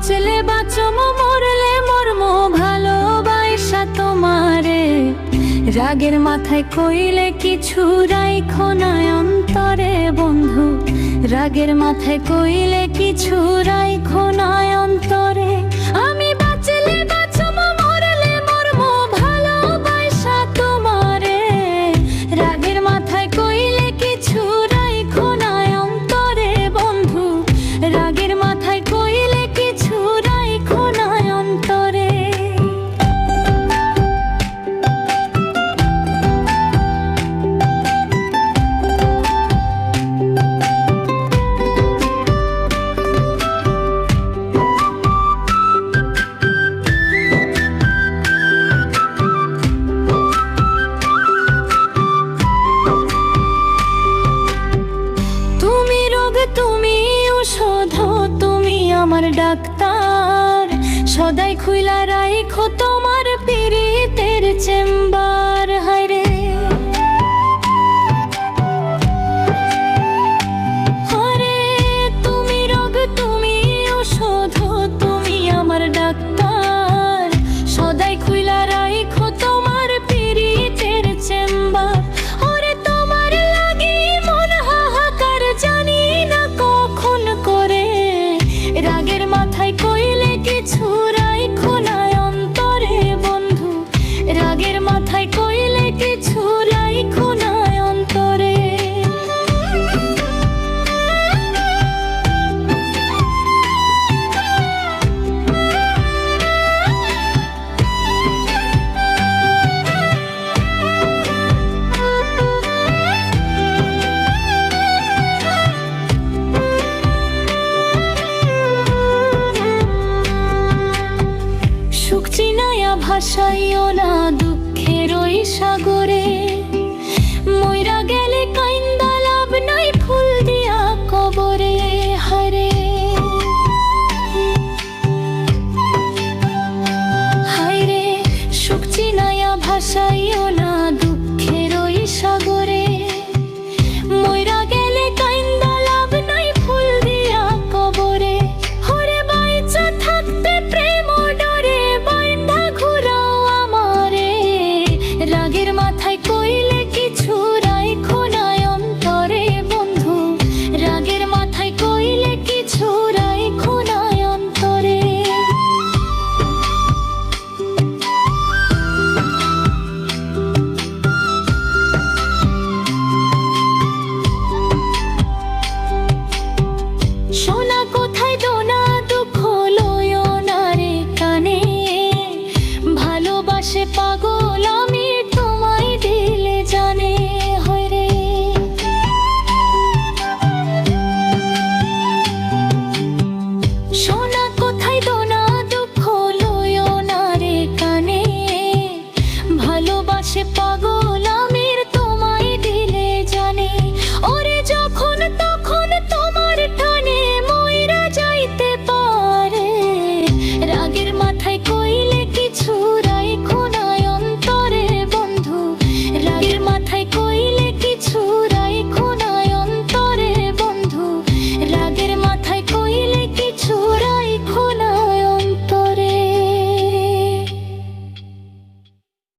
বাঁচলে বাঁচম মরলে মরম ভালোবাসা তোমারে। রাগের মাথায় কইলে কিছু রাইখো না অন্তরে বন্ধু, রাগের মাথায় কইলে কিছু রাইখো না অন্তরে। আমি বাঁচলে বাঁচম মরলে মরম ভালোবাসা তোমারে। রাগের মাথায় কইলে কিছু রাইখো না অন্তরে বন্ধু, রাগের মাথায় কইলে কিছু রাইখো না অন্তরে। তুমি ঔষধ, তুমি আমার ডাক্তার, সদাই খুইলা রাইখো তোমার পীড়িতের চেম্বার। হায়রে আরে তুমি রোগ, তুমি ঔষধ, তুমি আমার ডাক্তার, সদাই খুইলা রাইখো তোমার পীড়িতের চেম্বার। ওরে তোমার লাগি মন হাহাকার জানি না কখন করে। রাগের মাথায় কইলে কিছু রাইখো না অন্তরে বন্ধু, রাগের মাথায় কইলে কিছু রাইখো না অন্তরে। সুখ চিনাইয়া ভাসাইও না দুঃখের ওই সাগরে। মইরা গেলে কাইন্দা লাভ নাই ফুল দিয়া কবরে। হায়রে হায়রে সুখ চিনাইয়া ভাসাইও না দুঃখের ওই সাগরে। মইরা গেলে কাইন্দা লাভ নাই ফুল দিয়া কবরে। হরে বাইচা থাকতে প্রেম ডরে বাইন্ধা ঘুরাও আমারে। রাগের মাথায় কইলে কিছু রাইখো না অন্তরে বন্ধু, রাগের মাথায় কইলে কিছু রাইখো না অন্তরে।